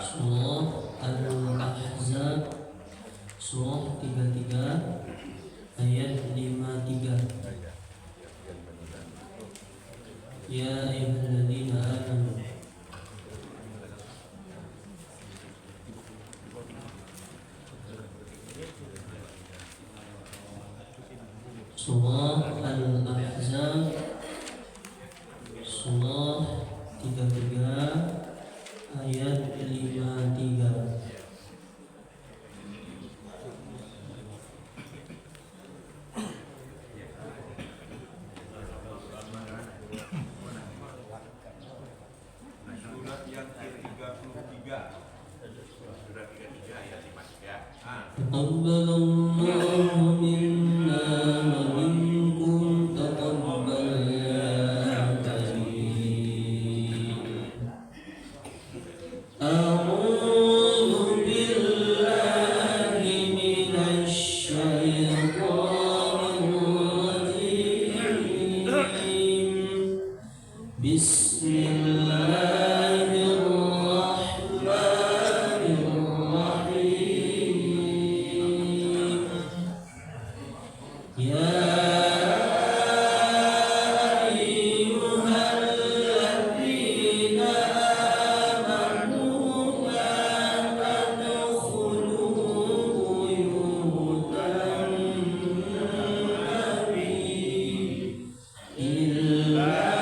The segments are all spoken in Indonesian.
Surah Al-Ahzab Surah 33 ayat 53. Ya ayyuhalladzina amanu Surah Al-Ahzab Surah 33 ayat 53. Surat yang ke-33. Surat 33 ayat 53. Taqabbalallahu minna wa minkum taqabbal ya karim. A'udzu billahi minasy syaithanir rajim. Bismillahirrahmanirrahim. Ya ayyuhalladzina amanu la tadkhulu buyutan nabi illa wa.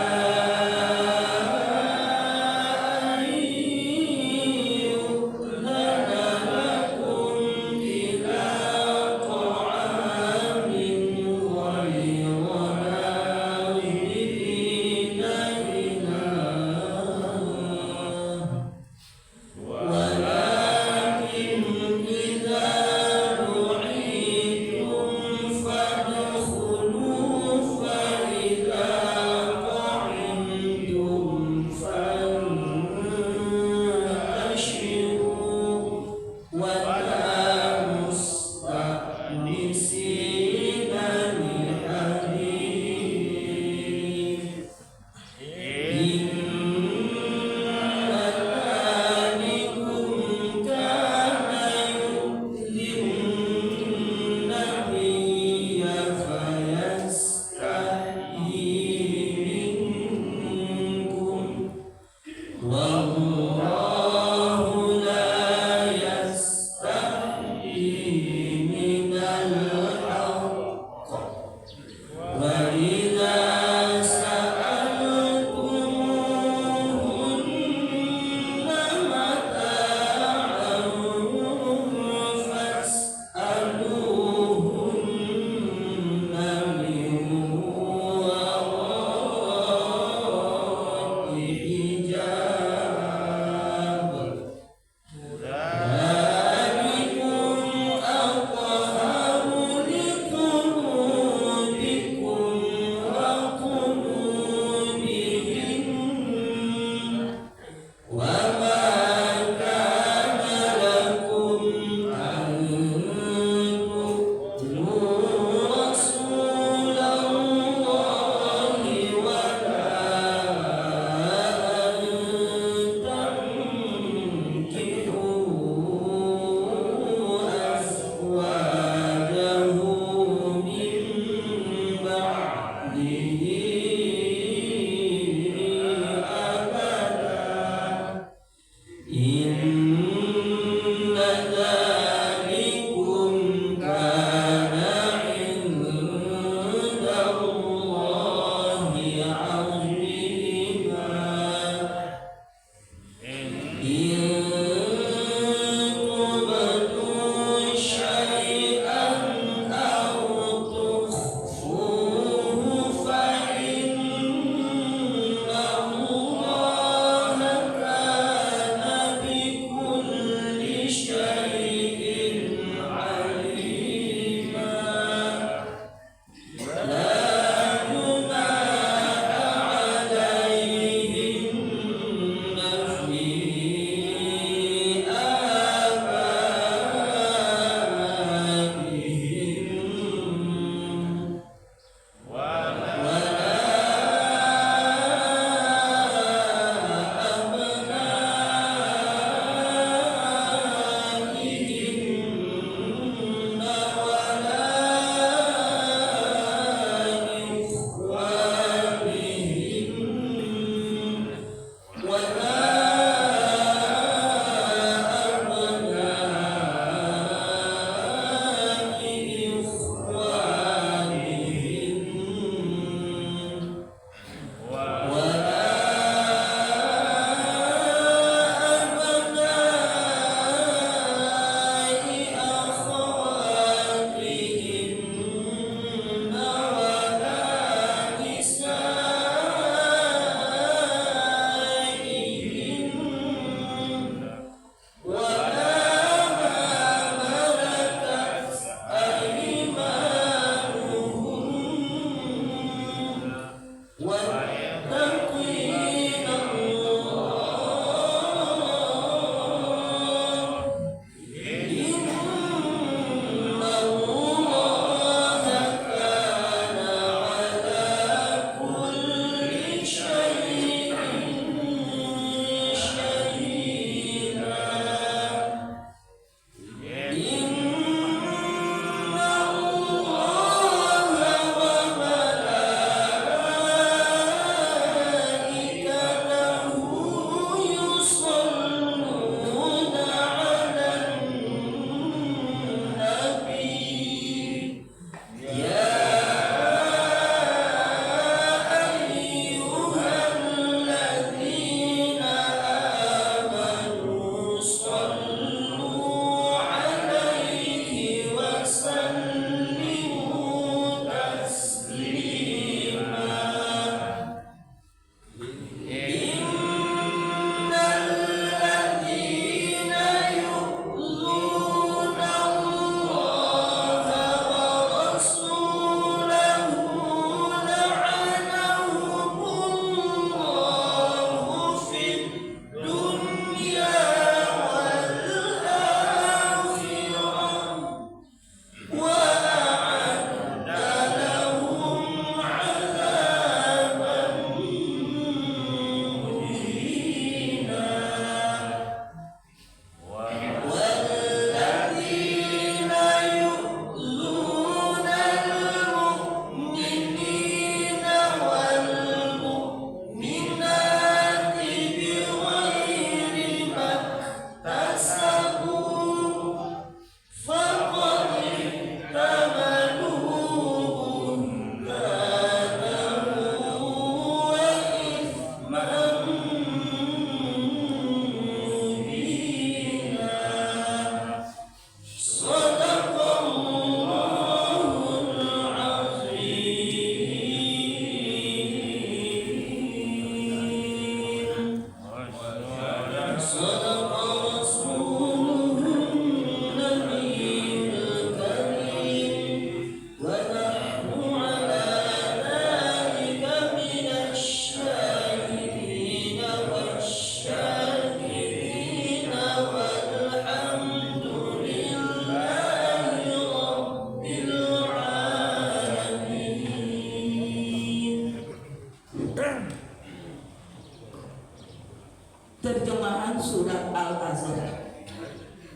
surat Al-Azhar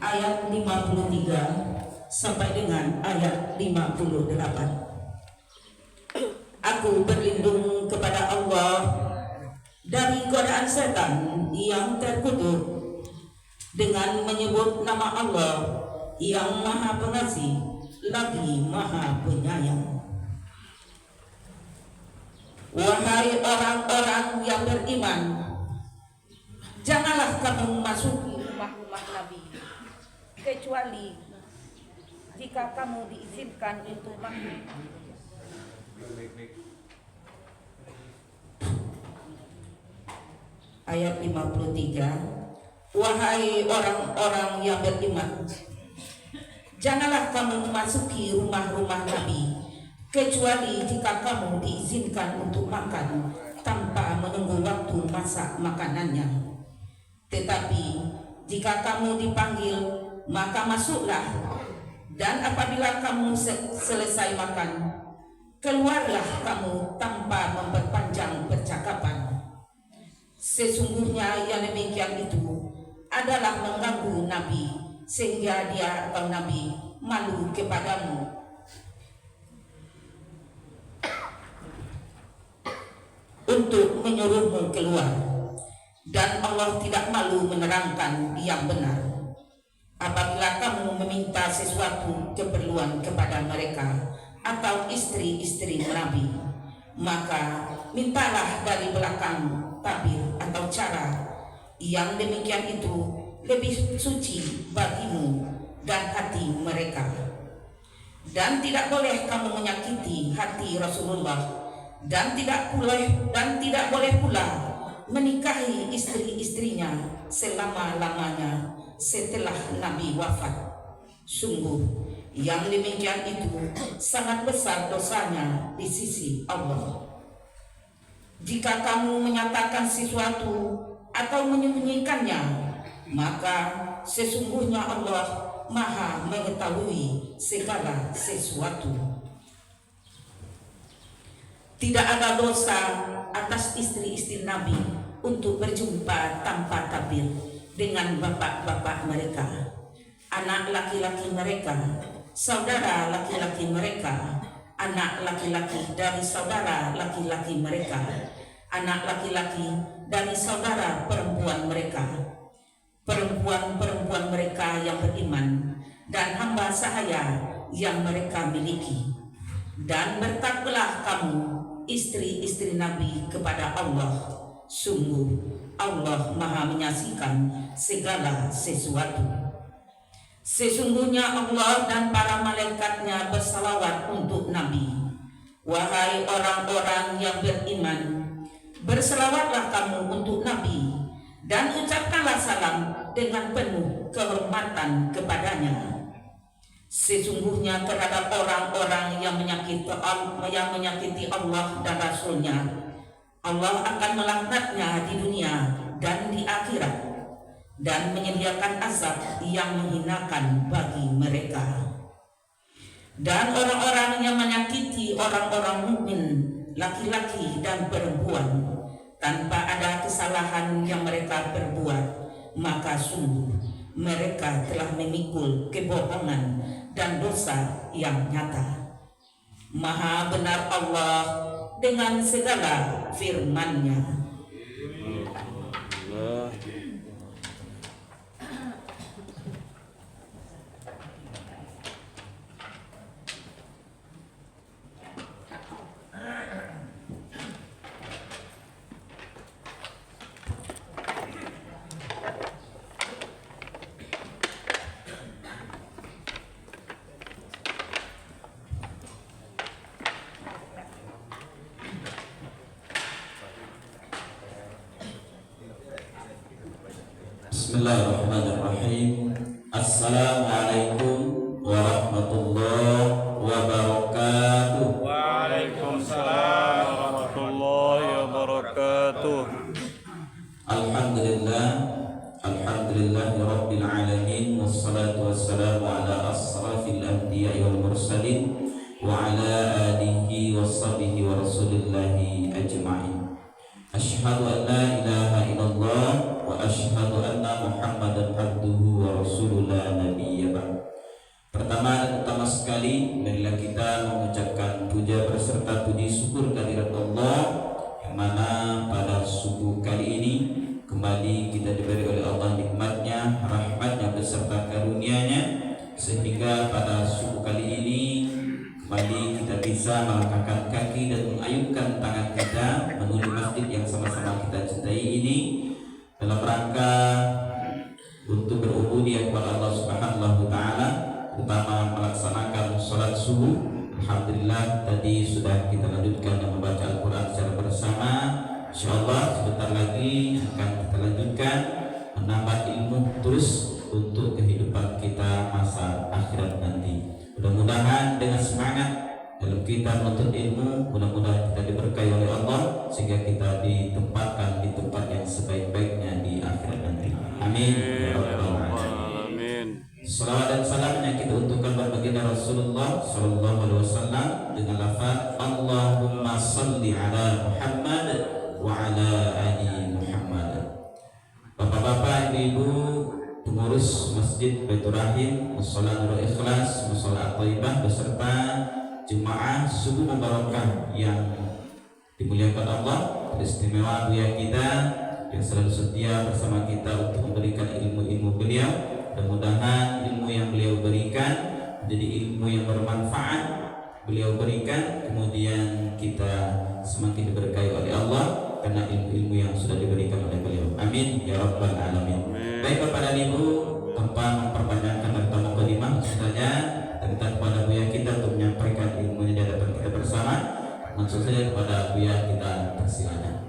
ayat 53 sampai dengan ayat 58. Aku berlindung kepada Allah dari godaan setan yang terkutuk dengan menyebut nama Allah yang Maha Pengasih lagi Maha Penyayang. Wahai orang-orang yang beriman, janganlah kamu memasuki rumah-rumah Nabi kecuali jika kamu diizinkan untuk masuk. Ayat 53. Wahai orang-orang yang beriman, janganlah kamu memasuki rumah-rumah Nabi kecuali jika kamu diizinkan untuk makan tanpa menunggu waktu masak makanannya. Tetapi jika kamu dipanggil, maka masuklah, dan apabila kamu selesai makan, keluarlah kamu tanpa memperpanjang percakapan. Sesungguhnya yang demikian itu adalah mengganggu Nabi, sehingga dia atau Nabi malu kepadamu. Untuk menyuruhmu keluar, dan Allah tidak malu menerangkan yang benar. Apabila kamu meminta sesuatu keperluan kepada mereka atau istri-istri Nabi, maka mintalah dari belakang tabir atau cara. Yang demikian itu lebih suci bagimu dan hati mereka. Dan tidak boleh kamu menyakiti hati Rasulullah, dan tidak boleh pula menikahi istri-istrinya selama-lamanya setelah Nabi wafat. Sungguh yang demikian itu sangat besar dosanya di sisi Allah. Jika kamu menyatakan sesuatu atau menyembunyikannya, maka sesungguhnya Allah Maha mengetahui segala sesuatu. Tidak ada dosa atas istri-istri Nabi untuk berjumpa tanpa tabir dengan bapak-bapak mereka, anak laki-laki mereka, saudara laki-laki mereka, anak laki-laki dari saudara laki-laki mereka, anak laki-laki dari saudara perempuan mereka, perempuan-perempuan mereka yang beriman, dan hamba sahaya yang mereka miliki. Dan bertakwalah kamu istri-istri Nabi kepada Allah. Sungguh Allah Maha menyaksikan segala sesuatu. Sesungguhnya Allah dan para malaikatnya bersalawat untuk Nabi. Wahai orang-orang yang beriman, berselawatlah kamu untuk Nabi, dan ucapkanlah salam dengan penuh kehormatan kepadanya. Sesungguhnya terhadap orang-orang yang menyakiti Allah dan Rasulnya, Allah akan melaknatnya di dunia dan di akhirat, dan menyediakan azab yang menghinakan bagi mereka. Dan orang-orang yang menyakiti orang-orang mukmin, laki-laki dan perempuan, tanpa ada kesalahan yang mereka perbuat, maka sungguh mereka telah memikul kebohongan dan dosa yang nyata. Maha benar Allah dengan segala firman-Nya. Bismillahirrahmanirrahim. Assalamualaikum warahmatullahi wabarakatuh. Waalaikumsalam warahmatullahi wabarakatuh. Alhamdulillah, alhamdulillahirabbil alamin, wassalatu wassalamu ala asrafil anbiya'i wal mursalin wa ala alihi washabihi wa rasulillahi ajma'in. Asyhadu an la ilaha illallah wa asyhadu anna Muhammadan abduhu wa rasuluhu la nabiyya ba'd. Pertama dan utama sekali, marilah kita mengucapkan puja beserta puji syukur kehadirat Allah, yang mana pada subuh kali ini kembali kita diberi oleh Allah nikmatnya, rahmatnya beserta karunia-Nya, sehingga pada subuh kali ini kembali kita bisa melangkahkan kaki dan mengayunkan tangan kita menuju masjid yang sama-sama kita cintai ini dalam rangka untuk berubudiyah kepada Allah Subhanahu wa taala, terutama melaksanakan sholat subuh. Alhamdulillah tadi sudah kita lanjutkan dan membaca Al-Quran secara bersama. InsyaAllah sebentar lagi akan kita lanjutkan menambah ilmu terus untuk kehidupan kita masa akhirat nanti. Mudah-mudahan dengan semangat dalam kita menuntut ilmu, mudah-mudahan kita diberkahi oleh Allah sehingga kita ditempatkan di tempat yang sebaik-baiknya di akhirat nanti. Amin. Ya Rabbal Alamin. Salawat dan salamnya kita untukkan baginda Rasulullah Sallallahu Alaihi Wasallam dengan lafaz Allahumma salli ala Muhammad wa ala ali Muhammad. Bapak-bapak, ibu-ibu, pengurus Masjid Baitur Rahim, Mushola Nurul Ikhlas, Mushola At-Thaibah beserta jemaah subuh mubarakah yang dimuliakan Allah, teristimewa buya kita yang selalu setia bersama kita untuk memberikan ilmu-ilmu beliau. Mudah-mudahan ilmu yang beliau berikan menjadi ilmu yang bermanfaat beliau berikan, kemudian kita semakin diberkahi oleh Allah karena ilmu-ilmu yang sudah diberikan oleh beliau. Amin ya Rabbal Alamin. Baik Bapak dan Ibu, tanpa memperpanjangkan atau mukadimah, saja kita kepada Buya kita untuk menyampaikan ilmunya di hadapan kita bersama. Langsung saja kepada Buya kita persilakan.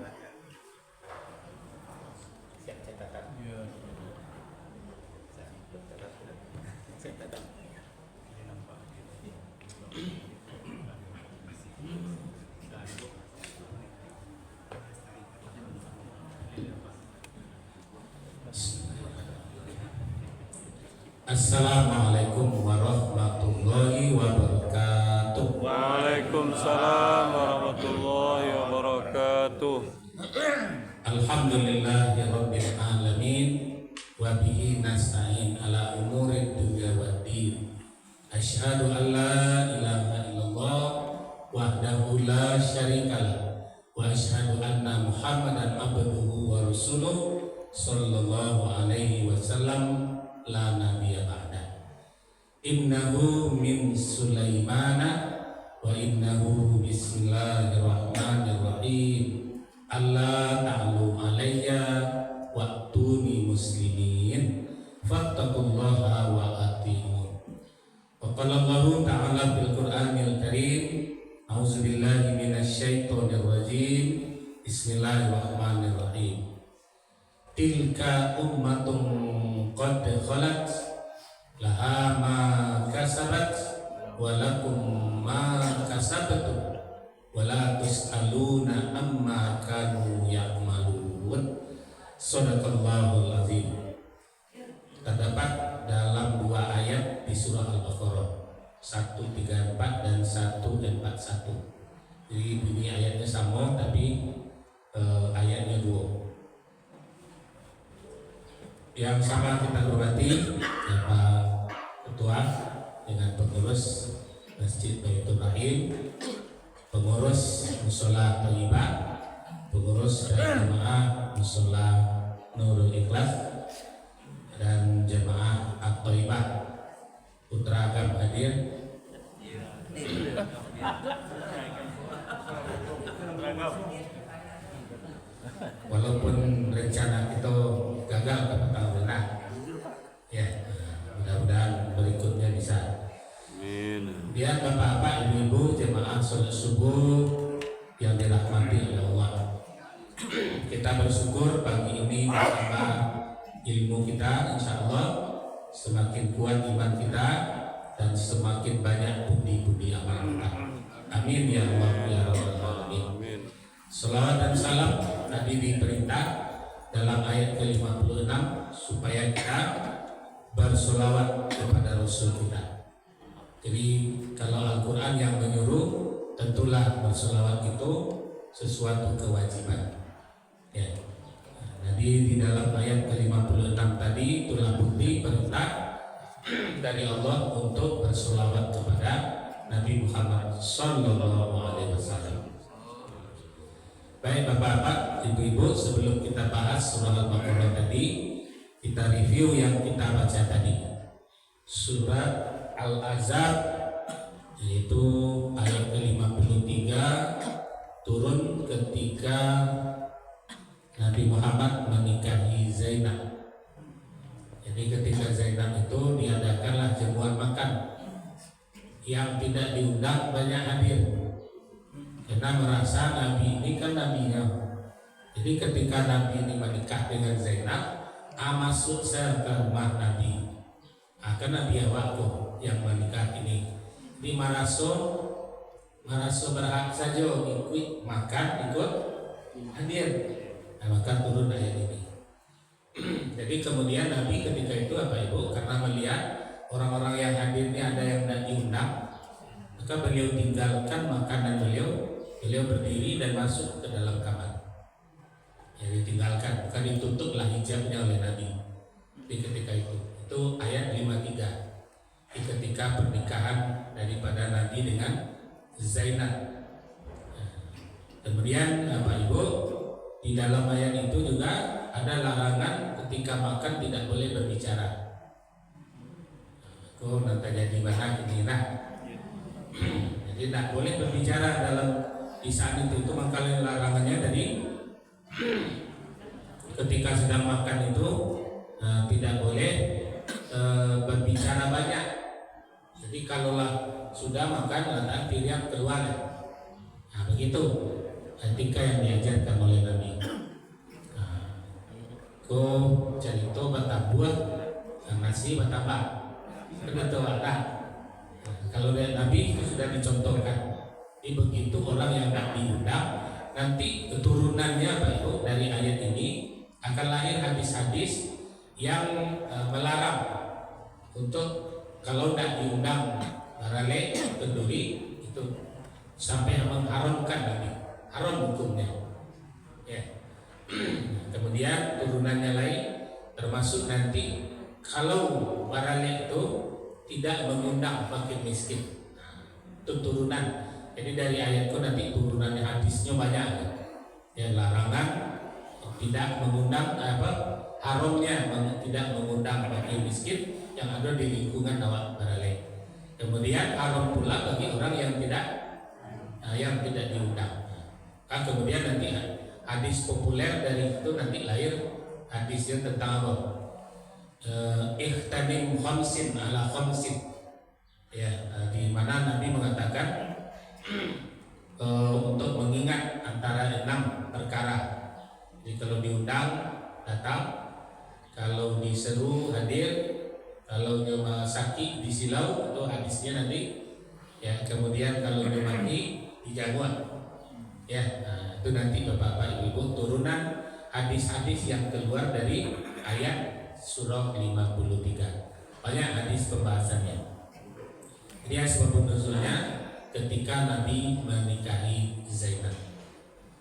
Assalamualaikum warahmatullahi wabarakatuh. Waalaikumsalam warahmatullahi wabarakatuh. Alhamdulillahi rabbil alamin wa bihi nasta'in ala umuri dunya waddin. Asyhadu an la ilaha illallah wahdahu la syarikalah wa asyhadu anna Muhammadan abduhu wa rasuluh sallallahu alaihi wasallam la nabiyya ba'da. Innahu min Sulaimana wa innahu bismillahirrahmanirrahim. Allah ta'alu alayya wa'tuni muslimin fattaqullaha wa ati'un. Wa qala Allahu ta'ala fil Qur'anil Karim, a'udzubillahi minasyaitonir rajim. Bismillahirrahmanirrahim. Tilka ummatun qad khalat laha ma kasabat wa lakum ma kasabtum wa la tus'aluna amma kanu ya'malun. Shadaqallahul azim. Terdapat dalam dua ayat di surah Al-Baqarah 134 dan 141. Jadi bunyi ayatnya sama tapi ayatnya dua. Yang sama kita hormati Bapak Ketua dengan pengurus Masjid Baitur Rahim, pengurus Mushola Thaibah, pengurus dan jemaah Mushola Nurul Ikhlas dan jemaah At-Thaibah. Putra Agam hadir. Walaupun rencana kita gagal pada tahun ya, mudah-mudahan berikutnya bisa. Amin. Biar bapak-bapak, ibu-ibu, jemaah sholat subuh yang dirahmati oleh Allah, kita bersyukur pagi ini bertambah ilmu kita, insya Allah semakin kuat iman kita dan semakin banyak budi-budi amal kita. Amin ya Allah ya Rabbal Alamin. Salawat dan salam tadi diperintah dalam ayat ke-56 supaya kita bersolawat kepada Rasul kita. Jadi kalau Al-Quran yang menyuruh, tentulah bersolawat itu sesuatu kewajiban. Ya. Jadi di dalam ayat ke-56 tadi itulah bukti perintah dari Allah untuk bersolawat kepada Nabi Muhammad Sallallahu Alaihi Wasallam. Baik Bapak-bapak, Ibu-ibu, sebelum kita bahas surah Al-Baqarah tadi, kita review yang kita baca tadi. Surat Al-Ahzab, yaitu ayat ke-53, turun ketika Nabi Muhammad menikahi Zainab. Jadi ketika Zainab itu diadakanlah jamuan makan yang tidak diundang banyak hadir, karena merasa Nabi ini kan nabinya. Jadi ketika Nabi ini menikah dengan Zainab, masuk saya ke rumah Nabi, kan Nabi awakku yang menikah ini. Jadi maraso berhak saja ikut makan, ikut hadir. Maka turun ayat ini. Jadi kemudian Nabi ketika itu apa Ibu, karena melihat orang-orang yang hadir ini ada yang tidak diundang, maka beliau tinggalkan makanan beliau berdiri dan masuk ke dalam kamar. Jadi tinggalkan, bukan ditutuplah hijabnya oleh Nabi. Di ketika itu ayat 53. Di ketika pernikahan daripada Nabi dengan Zainab. Kemudian apa Ibu, di dalam ayat itu juga ada larangan ketika makan tidak boleh berbicara. Kok nanti jadi mana ini nah. Jadi tidak boleh berbicara dalam di saat itu makanya larangannya dari ketika sedang makan itu tidak boleh berbicara banyak. Jadi kalaulah sudah makan nanti dia keluar. Nah begitu etika yang diajarkan oleh Nabi. Kau cerita batabuah nasi bataba. Begitu ada. Kalau dari Nabi itu sudah dicontohkan. Jadi begitu orang yang tidak diundang, nanti keturunannya apa itu dari ayat ini akan lahir hadis-hadis yang melarang untuk kalau tidak diundang barale kenduri itu sampai mengharamkan Nabi. Haram hukumnya. Ya. Kemudian turunannya lain termasuk nanti kalau barale itu tidak mengundang fakir miskin. Itu turunan. Jadi dari ayatku nanti turunannya hadisnya banyak. Ya, larangan tidak mengundang haramnya tidak mengundang fakir miskin yang ada di lingkungan awak barale. Kemudian haram pula bagi orang yang tidak diundang. Kemudian nanti hadis populer dari itu nanti lahir hadisnya tentang apa? Ikhtanim khamsin ala khamsin. Ya, di mana Nabi mengatakan untuk mengingat antara 6 perkara. Jadi kalau diundang datang, kalau diseru hadir, kalau nyoba sakit disilau itu hadisnya nanti. Ya, kemudian kalau nyoba mati dijamuan. Ya, itu nanti Bapak Ibu turunan hadis-hadis yang keluar dari ayat surah 53. Banyak hadis pembahasannya. Ini sebab nuzulnya ketika Nabi menikahi Zainab.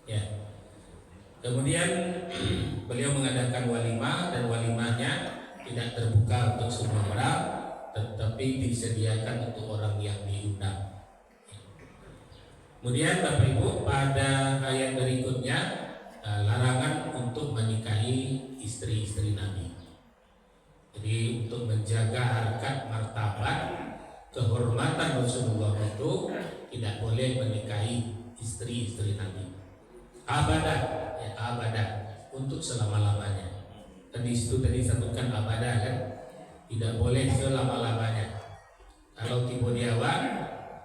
Ya. Kemudian beliau mengadakan walimah dan walimahnya tidak terbuka untuk semua orang, tetapi disediakan untuk orang yang diundang. Kemudian Bapak Ibu pada ayat berikutnya larangan untuk menikahi istri-istri Nabi. Jadi untuk menjaga harkat martabat kehormatan Rasulullah itu tidak boleh menikahi istri-istri Nabi. Abadah, ya abadah untuk selama-lamanya. Dan di situ tadi disebutkan abadah kan, tidak boleh selama-lamanya. Kalau tiba di awal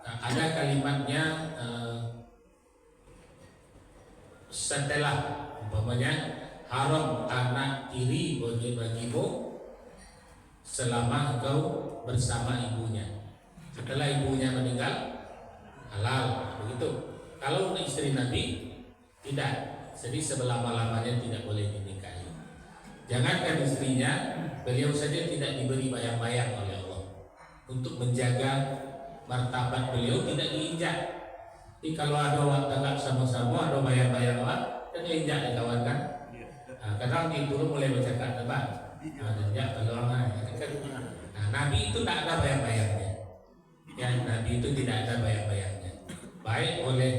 ada kalimatnya setelah umpamanya haram anak tiri bagimu selama engkau bersama ibunya. Setelah ibunya meninggal halal begitu. Kalau untuk istri Nabi tidak, jadi selama-lamanya tidak boleh dinikahi. Jangankan istrinya, beliau saja tidak diberi bayang-bayang oleh Allah untuk menjaga martabat beliau tidak diinjak. Jadi kalau ada waktu tak sama-sama, ada bayang-bayang dan diinjak ya kawan kan. kadang di dulu mulai bercakap tebak. Dan ya kalau Nabi itu tak ada bayang-bayangnya. Ya, Nabi itu tidak ada bayang-bayangnya. Baik oleh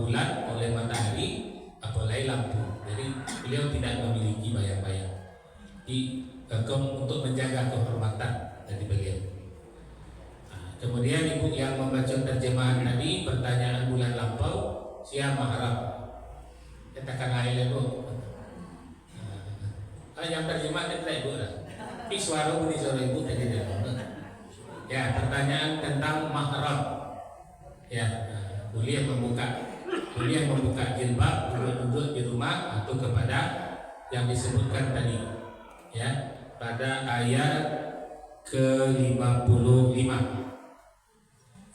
bulan, oleh matahari, apalagi lampu. Jadi beliau tidak memiliki bayang-bayang. Untuk menjaga kehormatan dari beliau. Kemudian ibu yang membaca terjemahan tadi, pertanyaan bulan lampau, siapa mahram? Katakan ayat itu. Yang terjemah itu ibu lah. Tapi suara bunyi suara ibu tadi dia. Ya, pertanyaan tentang mahram. Ya, boleh membuka jilbab, duduk di rumah atau kepada yang disebutkan tadi. Ya, pada ayat ke-55.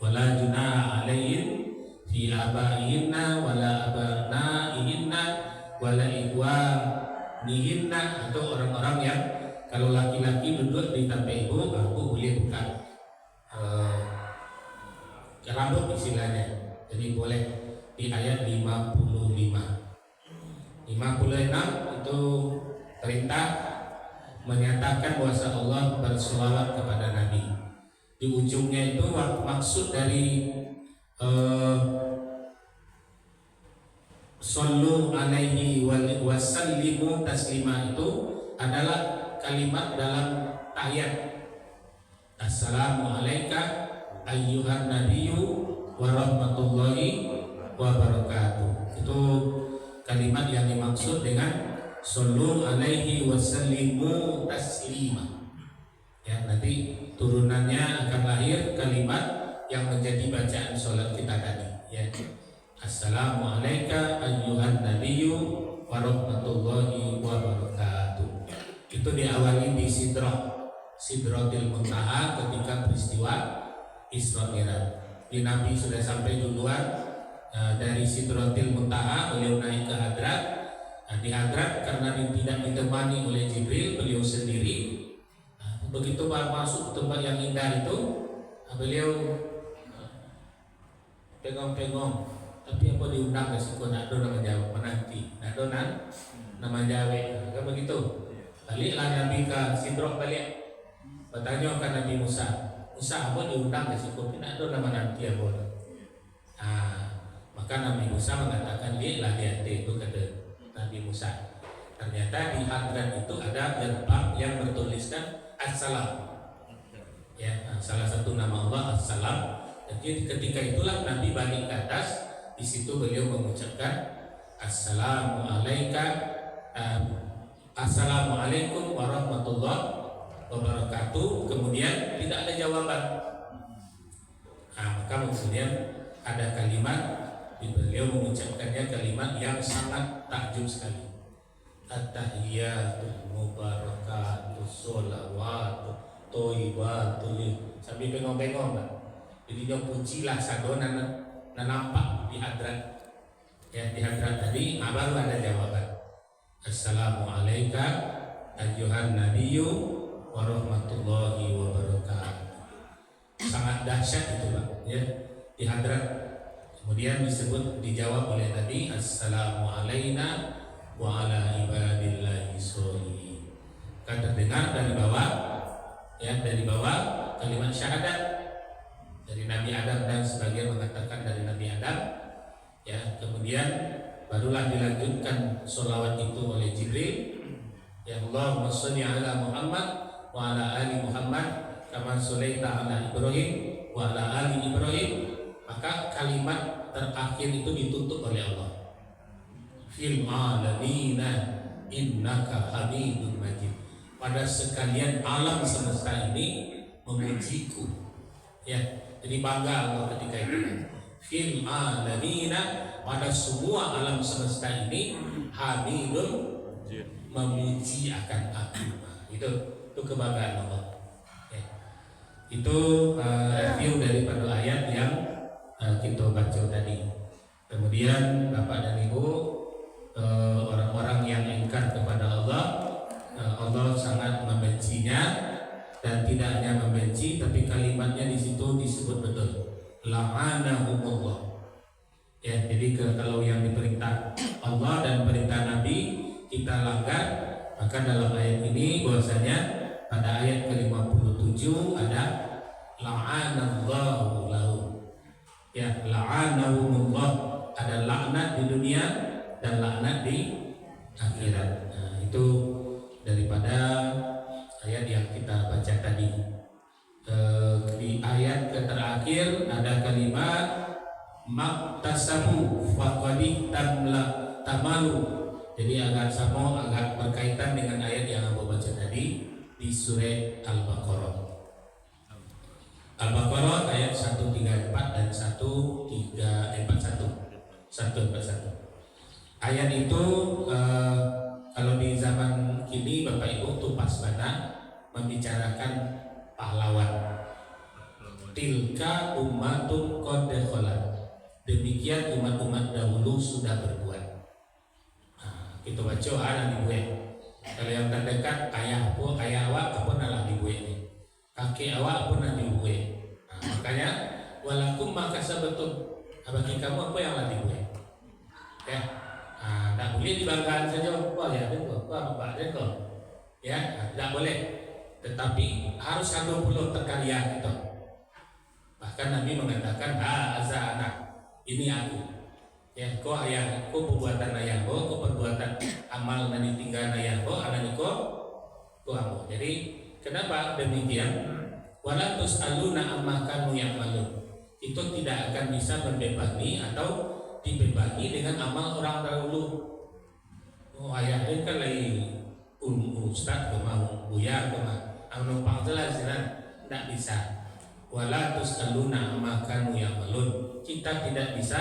Wala junaha alaihim fi abaihinna wala abnaihinna wala ikhwanihinna, atau orang-orang yang kalau laki-laki duduk di tempat ibu, aku boleh buka rambut istilahnya. Jadi boleh di ayat 55. 56 itu perintah menyatakan bahwa Allah berselawat kepada Nabi. Di ujungnya itu maksud dari sallu alaihi wasallimu taslima itu adalah kalimat dalam tahiyat. Assalamu alayka ayyuhan nabiyyu wa rahmatullahi wa barakatuh. Itu kalimat yang dimaksud dengan sallu alaihi wasallimu taslima. Ya, nanti turunannya akan lahir kalimat yang menjadi bacaan sholat kita tadi. Ya, assalamu alayka ayyuhan nabiyyu wa rahmatullahi wa barakatuh. Itu diawali di Sidratil Muntaha ketika peristiwa Isra Mi'raj. Di Nabi sudah sampai duluan dari Sidratil Muntaha, beliau naik ke Hadrat. Di Hadrat karena tidak ditemani oleh Jibril, beliau sendiri. Begitu masuk tempat yang indah itu, beliau pengong-pengong. Tapi apa diundang ke situ? Nak do nama Jawa menanti, nak do nama Jawa. Kan begitu. Baliklah Nabi ke Sidroh balik. Bertanya ke Nabi Musa, Musa apa diundang ke situ? Nak do nama nanti apa? Maka Nabi Musa mengatakan lihatlah di itu kata Nabi Musa. Ternyata di Hadrat itu ada gerbang yang bertuliskan Assalam. Ya, salah satu nama Allah Assalam. Jadi ketika itulah Nabi balik ke atas. Di situ beliau mengucapkan Assalamualaikum warahmatullahi wabarakatuh. Kemudian tidak ada jawaban. Maka kemudian ada kalimat, beliau mengucapkannya kalimat yang sangat takjub sekali. At-tahiyatul mubarakatuh sholawatu thayyibatul, sambil bengong-bengong kan. Jadi dia pujilah sadonan nampak di Hadrat. Ya, di Hadrat tadi baru ada jawaban. Assalamualaikum ayyuhan nabiyyu wa rahmatullahi wa barakatuh. Sangat dahsyat itu Pak, ya, di Hadrat. Kemudian dijawab oleh Nabi, Assalamu alaina wa ala ibadillahi sholihin. Kan terdengar dari bawah, ya, dari bawah kalimat syahadat dari Nabi Adam, dan sebagian mengatakan dari Nabi Adam. Ya, kemudian barulah dilanjutkan sholawat itu oleh Jibril. Ya, Allahumma sholli ala Muhammad wa ala ali Muhammad kama sholaita ala Ibrahim wa ala ali Ibrahim. Maka kalimat terakhir itu ditutup oleh Allah, fil alamina innaka hamidun majid. Pada sekalian alam semesta ini memujiku. Ya, jadi bangga Allah ketika itu. Fil alamina, pada semua alam semesta ini hamidun, memuji akan aku. Itu kebanggaan Allah. Ya. Itu review daripada ayat yang kita baca tadi. Kemudian Bapak dan Ibu, orang-orang yang ingkar kepada Allah, Allah sangat membencinya, dan tidak hanya membenci, tapi kalimatnya di situ disebut betul, la'anahumullah. Ya, jadi kalau yang diperintah Allah dan perintah Nabi kita langgar, maka dalam ayat ini bahwasanya pada ayat ke-57 ada la'anallahu lahu. Ya, la'anahumullah, ada laknat di dunia dan laknat di akhirat. Nah, itu daripada ayat yang kita baca tadi. Di ayat terakhir ada kalimat maktasabu faqadi tamalu. Jadi agak sama, agak berkaitan dengan ayat yang aku baca tadi di surat Al-Baqarah. Al-Baqarah ayat 134 dan 141. Ayat itu kalau di zaman kini Bapak Ibu tuh pas banget membicarakan pahlawan. Tilka ummatun qad khalat. Demikian umat-umat dahulu sudah berbuat. Kita baca ada di gue. Kalau yang terdekat ayah awak apa nalah di gue ini. Kakek awak pun ada di gue. Makanya walakum maka sebetul bagi kamu apa yang ada di gue. Ya. Tak boleh dibanggakan saja. Wah ya betul. Wah bapak betul. Ya, tidak boleh. Tetapi harus ada puluh terkarya gitu. Bahkan Nabi mengatakan azza anak. Ini aku. Ya, kau ayah, kau perbuatan ayah kau perbuatan amal nanti tinggal ayah kau, anak kau amu. Jadi kenapa demikian? Wala tus'aluna amma kanu ya'malun. Itu tidak akan bisa membebani atau dibebani dengan amal orang dahulu. Oh ayah ini kan lagi ustaz kemau buya kemau numpang jelas tidak bisa. Wala tus'aluna amma kanu ya'malun. Kita tidak bisa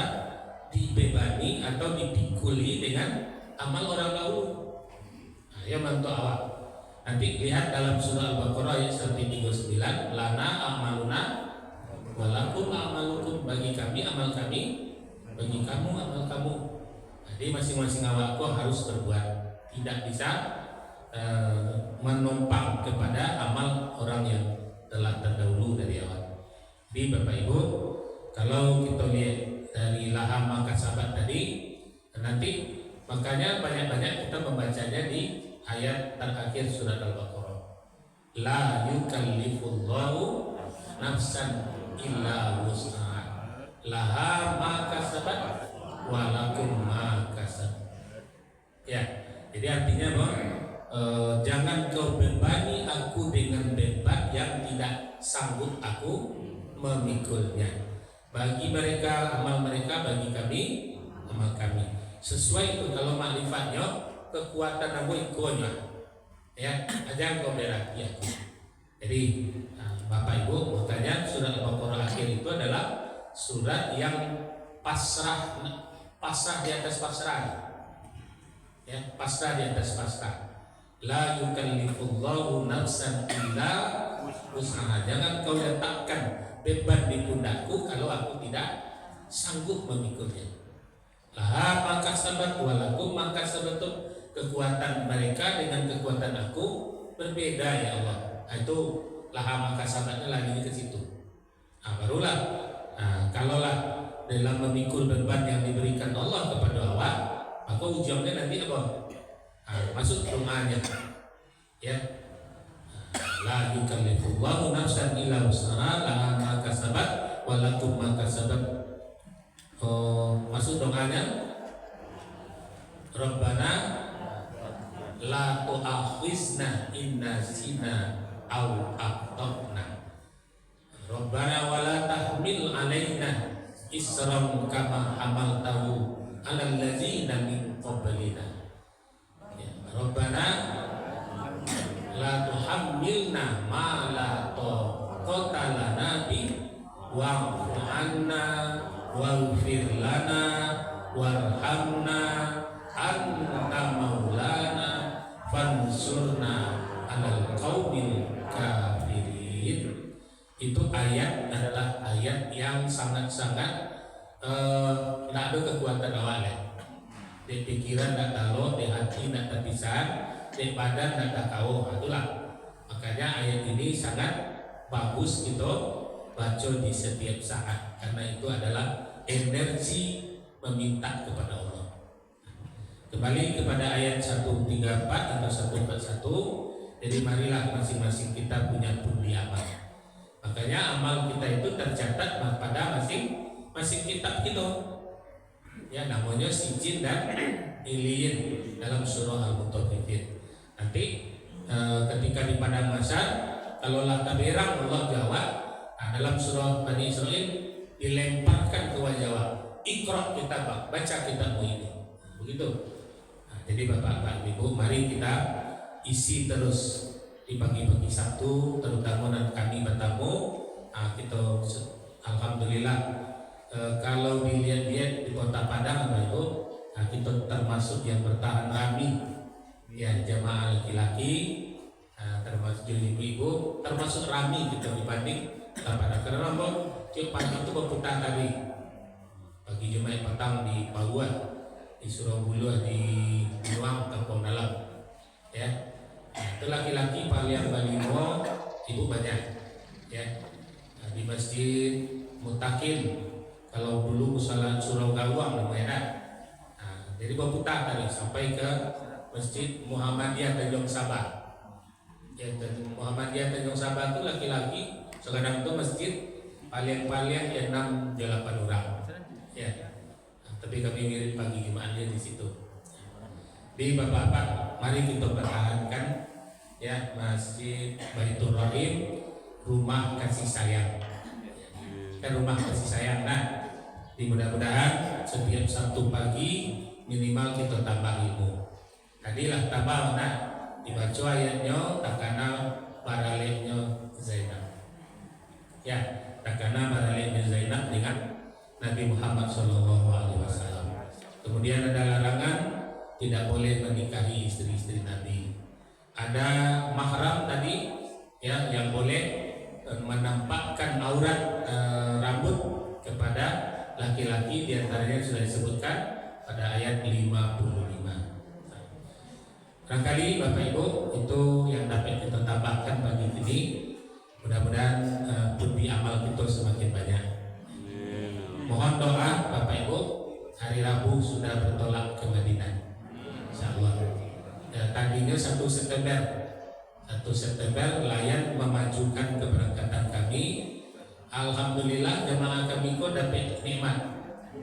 dibebani atau dipikuli dengan amal orang dahulu. Nah, ya bantu awak. Nanti lihat dalam surah Al-Baqarah ayat 139, lana amaluna walakum amalukum, bagi kami amal kami, bagi kamu amal kamu. Jadi masing-masing awakku harus berbuat. Tidak bisa menumpang kepada amal orang yang telah terdahulu dari awal. Jadi Bapak Ibu, kalau kita lihat dari laham maka sahabat tadi, nanti makanya banyak-banyak kita membacanya di ayat terakhir surat Al-Baqarah. La yukallifullahu nafsan illa wus'aha. Laha ma kasabat wa lakum ma kasab. Ya, jadi artinya bahwa jangan kau bebani aku dengan beban yang tidak sanggup aku memikulnya. Bagi mereka amal mereka, bagi kami amal kami. Sesuai itu kalau makrifatnya kekuatan aku ikutnya. Ya, aja kau berarti aku. Jadi Bapak Ibu, makanya surat Al-Baqarah akhir itu adalah surat yang pasrah di atas pasrah. Ya, pasrah di atas pasrah. La yukallifullahu nafsan illa wus'aha. Jangan kau letakkan beban di pundakku kalau aku tidak sanggup memikulnya. Laha maka sabat walakum maka sabatum. Kekuatan mereka dengan kekuatan aku berbeda ya Allah. Itu laha maka sabatnya lagi ke situ. Barulah kalaulah dalam memikul beban yang diberikan Allah kepada awak, maka ujungnya nanti apa? Masuk rumahnya. Ya. La yukallifullahu nafsan illa wus'aha, laha ma kasabat wa lakum ma kasabat. Masuk doanya. Rabbana la tu'akhizna in nasina aw akhtana. Rabbana wa la tahmil 'alaina isran kama hamaltahu 'alal ladzina min qablina. Ya, Rabbana la tuhammilna ma la taqata lana bi wa'fu 'anna waghfir lana warhamna anta maulana fansurna 'alal qaumil kafirin. Itu ayat adalah ayat yang sangat-sangat tidak ada kekuatan awalnya. Di pikiran tidak tahu, di hati tidak terpisah, di badan tidak tahu. Itulah makanya ayat ini sangat bagus gitu baca di setiap saat, karena itu adalah energi meminta kepada Allah. Kembali kepada ayat 134 atau 141. Jadi marilah masing-masing kita punya pundi amal. Makanya amal kita itu tercatat pada masing-masing kitab kita. Ya, namanya Sijin dan Iliyin dalam surah Al-Mutaffifin. Nanti ketika di padang mahsyar, kalau laka berang Allah jawab, dalam surah Bani Israil dilemparkan ke wajah, Iqra kitabak, baca kitabmu ini. Begitu. Jadi Bapak Ibu, mari kita isi terus di pagi-pagi Sabtu, terutama nanti kami bertamu. Kita alhamdulillah kalau dilihat-lihat di Kota Padang, Bapak Ibu, kita termasuk yang bertahan rami, ya jamaah laki-laki, termasuk ibu-ibu, termasuk rami kita dibanding Kota Padang. Karena tiap pagi itu berputar tadi, pagi Jumat petang di Paguan, di Surabaya, di Luang, Kampung Dalam, ya. Itu laki-laki paling balimo, ibu banyak, ya. Di Masjid Mutakin, kalau dulu salat Surau Gawang namanya. Jadi berputar tadi sampai ke Masjid Muhammadiyah Tanjung Sabah. Ya, Muhammadiyah Tanjung Sabah itu laki-laki, sekarang itu masjid paling-paling 6-8 orang, ya. Tapi kami mirip pagi Jumatnya di situ. Di Bapak-bapak, mari kita pertahankan ya Masjid Baitur Rahim, rumah kasih sayang. Kan rumah kasih sayang. Nah, mudah-mudahan setiap Sabtu pagi minimal kita tambah ilmu. Tadilah tambah, nah dibaca ayatnya takana baralenya Zainab. Ya, takana baralenya Zainab dengan Nabi Muhammad SAW. Kemudian ada larangan tidak boleh menikahi istri-istri Nabi. Ada mahram tadi, ya, yang boleh menampakkan aurat rambut kepada laki-laki, diantaranya sudah disebutkan pada ayat 55. Barangkali Bapak Ibu itu yang dapat kita tambahkan pagi ini. Mudah-mudahan pundi amal kita semakin banyak. Mohon doa Bapak Ibu, hari Rabu sudah bertolak ke Madinah, insyaallah. Tadinya 1 September layan memajukan keberangkatan kami. Alhamdulillah jemaah kami kok dapat nikmat.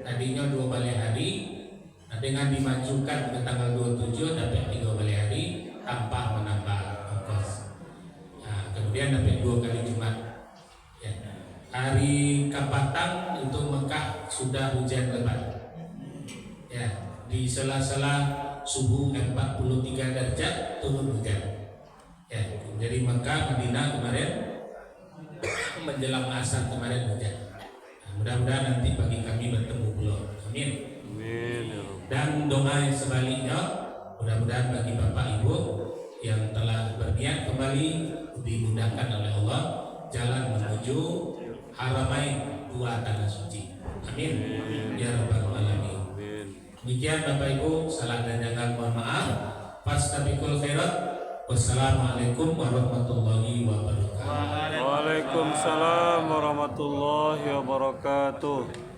Tadinya 2 balik hari, dengan dimajukan ke tanggal 27 dapat 3 balik hari tanpa menambah ongkos. Kemudian dapat 2 kali Jumat. Hari Kapatang itu Mekah sudah hujan lebat. Ya, di sela-sela subuh 43 derajat turun hujan. Ya, jadi Mekah, Madinah kemarin menjelang asar kemarin hujan. Mudah-mudahan nanti bagi kami bertemu belum. Amin. Dan doa sebaliknya, mudah-mudahan bagi Bapak Ibu yang telah berniat kembali dimudahkan oleh Allah jalan menuju Haramain 2 tanah suci. Amin. Ya Rabbal Alamin. Demikian Bapak Ibu, salah dan jangan mohon maaf. Fastabiqul khairat. Wassalamualaikum warahmatullahi wabarakatuh. Waalaikumsalam warahmatullahi wabarakatuh.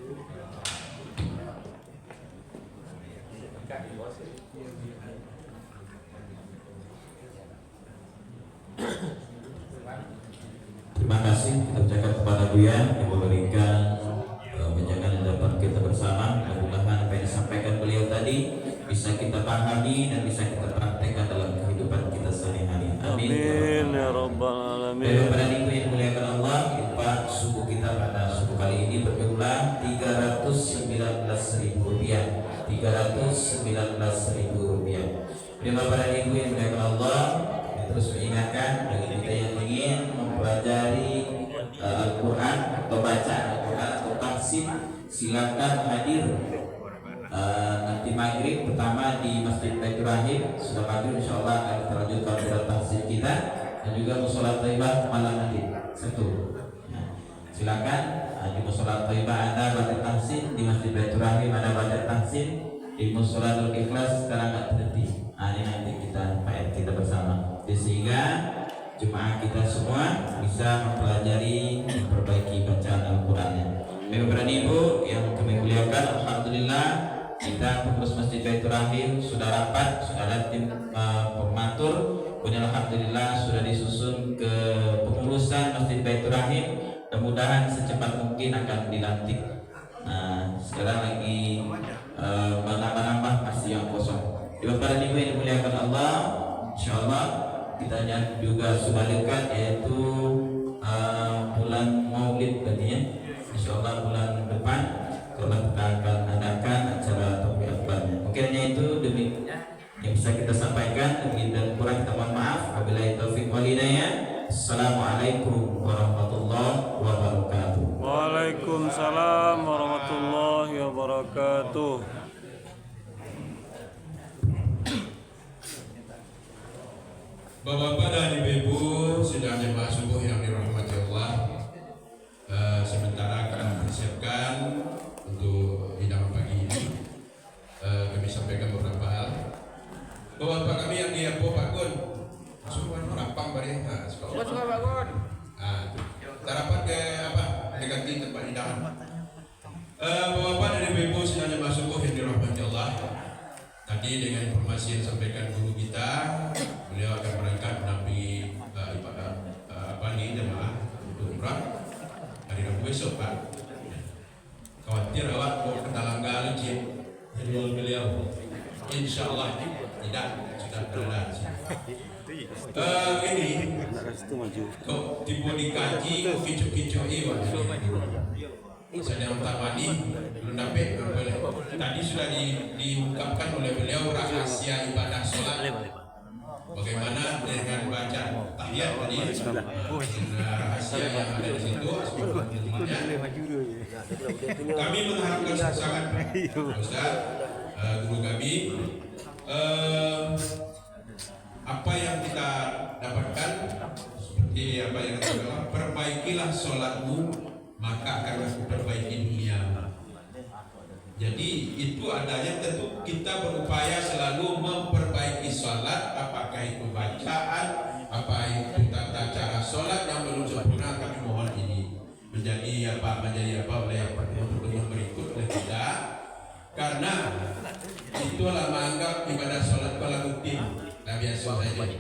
Terima kasih kita ucapkan kepada Buya yang memberikan menjaga dapat kita bersama. Mudah-mudahan apa yang disampaikan beliau tadi bisa kita pahami dan bisa kita praktekkan dalam kehidupan kita sehari-hari. Amin ya rabbal alamin. Bapak dan Ibu yang dimuliakan Allah, Pak, suku kita pada suku kali ini berjumlah Rp319.000. Rp319.000. Jadi Bapak dan Ibu yang dimuliakan Allah, terus mengingatkan bagi kita yang ingin mempelajari Al-Quran atau baca Al-Quran atau tafsir, silakan hadir nanti maghrib pertama di Masjid Baitur Rahim. Sudah maghrib insyaallah akan kita lanjutkan pada tafsir kita, dan juga musola Thaibah malam nanti Sabtu. Silakan di musola Thaibah ada baca tafsir, di Masjid Baitur Rahim ada baca tafsir, di musola Al-Ikhlas sekarang nggak berhenti. Ini nanti kita bersama, sehingga jemaah kita semua bisa mempelajari, memperbaiki bacaan Al-Qurannya. Bapak dan Ibu yang kami muliakan, alhamdulillah Kita pengurus Masjid Baitur Rahim sudah rapat, sudah ada tim pematur. Kemudian alhamdulillah sudah disusun ke pengurusan Masjid Baitur Rahim. Mudah-mudahan secepat mungkin akan dilantik. Nah, sekarang lagi menambah-nambah masih yang kosong. Bapak dan Ibu yang dimuliakan Allah, insyaallah kita juga sudah dekat, yaitu bulan Maulid tadinya. Insyaallah bulan depan kalau kita akan adakan acara tauhid. Mungkin hanya itu demi yang bisa kita sampaikan. Lebih dan kurang kita mohon maaf. Wabillahi taufiq wal hidayah. Assalamualaikum warahmatullahi wabarakatuh. Waalaikumsalam warahmatullahi wabarakatuh. Bapak-bapak dan ibu-ibu sidang jemaah subuh yang dirahmati Allah, sementara akan mempersiapkan untuk hidangan pagi ini, kami sampaikan beberapa hal. Bapak-bapak kami yang di Apo Pak Gun, semua rapang bari, semua Pak Gun. Tarapan ke apa? Ganti tempat hidangan. Bapak-bapak dan ibu-ibu sidang jemaah subuh yang dirahmati Allah. Tadi dengan informasi yang disampaikan guru kita, beliau akan berangkat menampingi ibadah jemaah untuk umrah hari Rabu besok, Pak. Khawatir awak mau ke Talangga Lecin, jadi beliau. Insya Allah tidak, sudah berada. Ini kok tiba dikaji, kok kicau-kicau iwan. Sedang tamani belum dapat boleh. Tadi sudah diungkapkan oleh beliau rahasia ibadah sholat. Bagaimana dengan baca tahiyat tadi? Rahasia yang ada di situ. Kami mengharapkan sangat Ustaz, guru kami, apa yang kita dapatkan seperti apa yang kita bilang, perbaikilah sholatmu, maka akan aku perbaiki dunia. Jadi itu adanya, tentu kita berupaya selalu memperbaiki sholat, apakah itu bacaan, apa itu tata cara sholat yang belum sempurna. Kami mohon ini menjadi oleh pertemuan berikut oleh kita, karena itulah menganggap ibadah sholat adalah rutin dan biasa saja.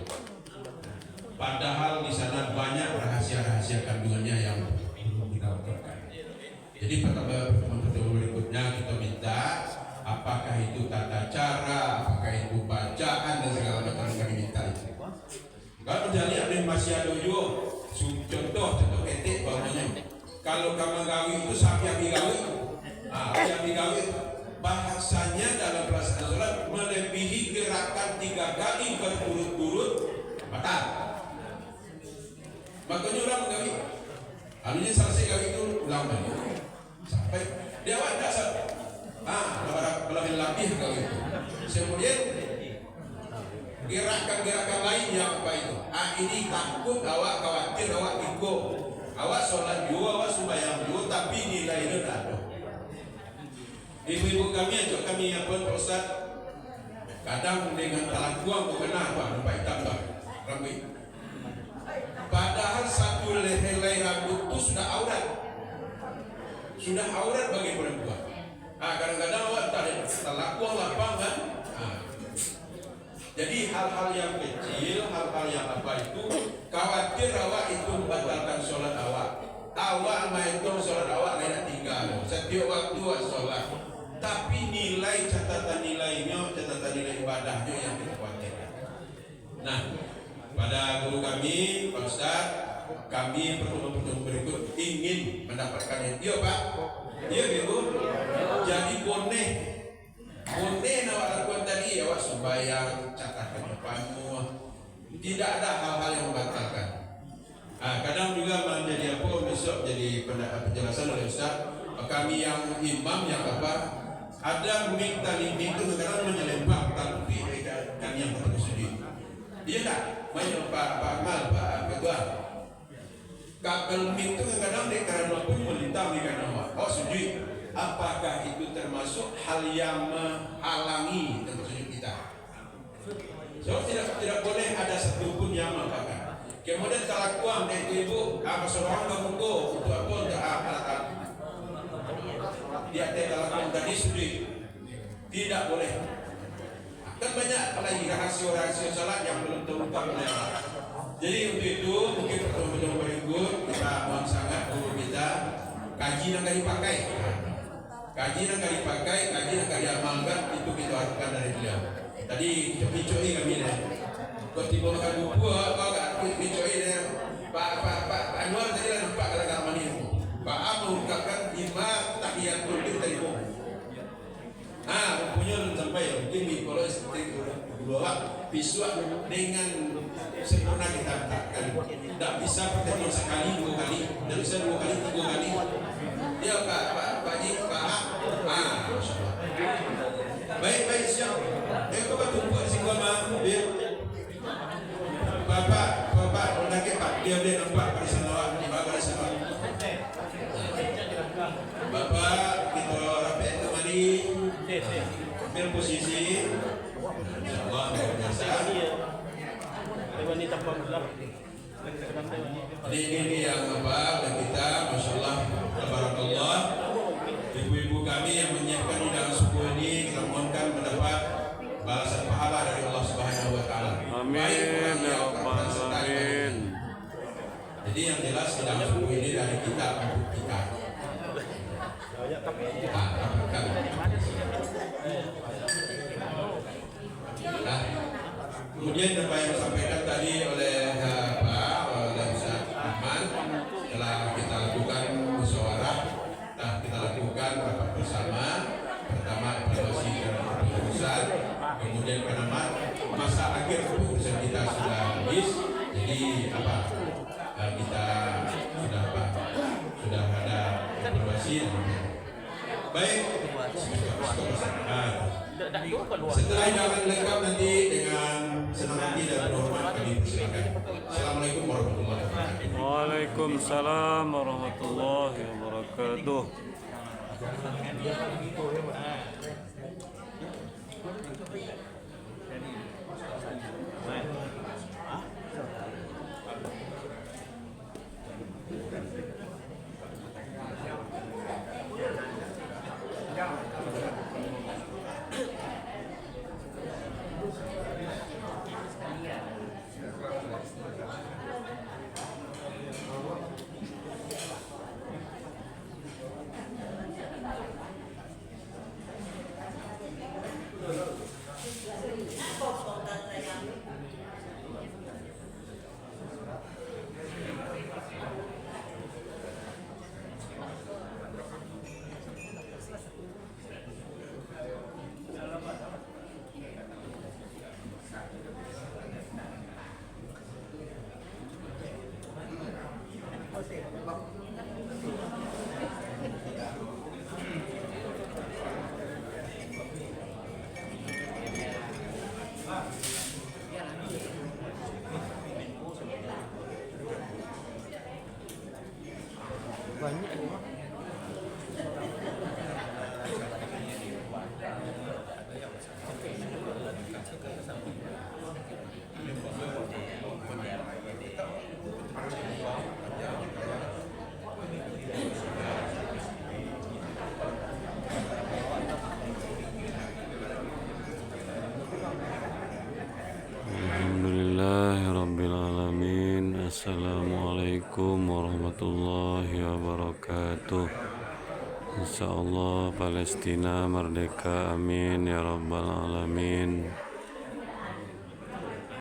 Padahal di sana banyak rahasia-rahasia kandungannya yang jadi pertemuan berikutnya kita minta apakah itu tata cara, apakah itu bacaan dan segala macam kami minta itu. Kalau menjadi ada masih ada juga contoh ketik bawahnya. Kalau kamu gawi itu sapi yang digawi, yang digawi bahasanya dalam pelaksanaan sholat melebihi gerakan 3 kali berturut-turut batal. Makanya orang menggawi, alunya selesai gawi itu ulang lagi. Sampai dia ada lebih kau itu. Kemudian gerakan-gerakan lain yang apa itu? Ini takut awak, khawatir awak ikut. Awak sholat juga, awak sembahyang juga, tapi nilainya tak ada. Ibu-ibu kami ajak kami apa Pak Ustaz? Kadang dengan talang buang bukan apa, nampak tambah rambut. Padahal satu helai rambut itu sudah aurat. Sudah aurat bagi perempuan. Kadang-kadang awak tak ada lakukan lapangan. Jadi hal-hal yang kecil, hal-hal yang apa itu, khawatir awak itu membatalkan sholat awak. Awak menghitung sholat awak lain tinggal. Setiap waktu awak sholat. Tapi nilai catatan nilainya, catatan nilai ibadahnya yang kita khawatirkan. Nah, pada guru kami, Pak Ustaz, kami pertemuan berikut ingin mendapatkan itu. Iya Pak, iya Ibu. Jadi boneh awak lakukan tadi, awak sembahyang, catatkan depanmu. Tidak ada hal-hal yang membatalkan. Kadang juga menjadi apa besok jadi penjelasan oleh Ustaz. Kami yang imam yang apa? Ada mik tali mik itu kadang menyelempang tapi kami yang sendiri. Iya tak? Banyak Pak Amal, Pak Ketua. Kabel mik itu kadang di karena pun melintang di kanan awak. Oh sujud. Apakah itu termasuk hal yang menghalangi tentang sujud kita? So tidak boleh ada satu pun yang menghalangi. Kemudian talakuan dari ibu, seorang berbuku untuk apa? Untuk alat. Dia talakuan tadi sujud. Tidak boleh. Dan banyak lagi rahasia-rahasia salat yang belum terungkap oleh Allah. Jadi untuk itu mungkin pertemuan berikut kita mohon sangat guru kita kaji yang gak dipakai, kaji yang gak dipakai, kaji yang gak diamalkan, itu kita harapkan dari beliau. Tadi dicoi kami nih, kok tiba makan buku, kok gak dicoi nih. Pak Anwar tadi lah nampak kata-kata mani. Pak A mengungkapkan 5 tahiyatul tadi. Punya sampai mungkin kalau seperti dua visual dengan sempurna kita letakkan. Tidak bisa pertemuan sekali, 2 kali, tidak bisa 2 kali, 3 kali. Ya Pak Ji, Pak A, Masya Allah. Baik siap. Kau tunggu si gua mah, Bapak, udah ke Pak, dia nampak pada sana, di bawah pada sana. Bapak, kita rapi kembali. Ambil posisi. Insyaallah luar biasa. Ini yang apa kita, Masya Allah, Tabarakallah. Ibu-ibu kami yang menyiapkan hidangan subuh ini, kita mohonkan mendapat balasan pahala dari Allah Subhanahu Wa Taala. Amin ya rabbal alamin. Jadi yang jelas hidangan subuh ini dari kita untuk kita. Nah, kemudian apa yang disampaikan tadi oleh Ustaz Ahmad telah kita lakukan musyawarah, kita lakukan rapat bersama. Pertama evaluasi dan keputusan, kemudian karena masa akhir keputusan kita sudah habis, jadi kita sudah ada evaluasi. Baik, setelah hidangan lengkap nanti dengan senang hati dan berhormat kami persilakan. Assalamualaikum warahmatullahi wabarakatuh. Waalaikumsalam warahmatullahi wabarakatuh. Alhamdulillahirrabbilalamin. Assalamualaikum warahmatullahi wabarakatuh. Insyaallah Palestina merdeka, amin ya rabbal alamin.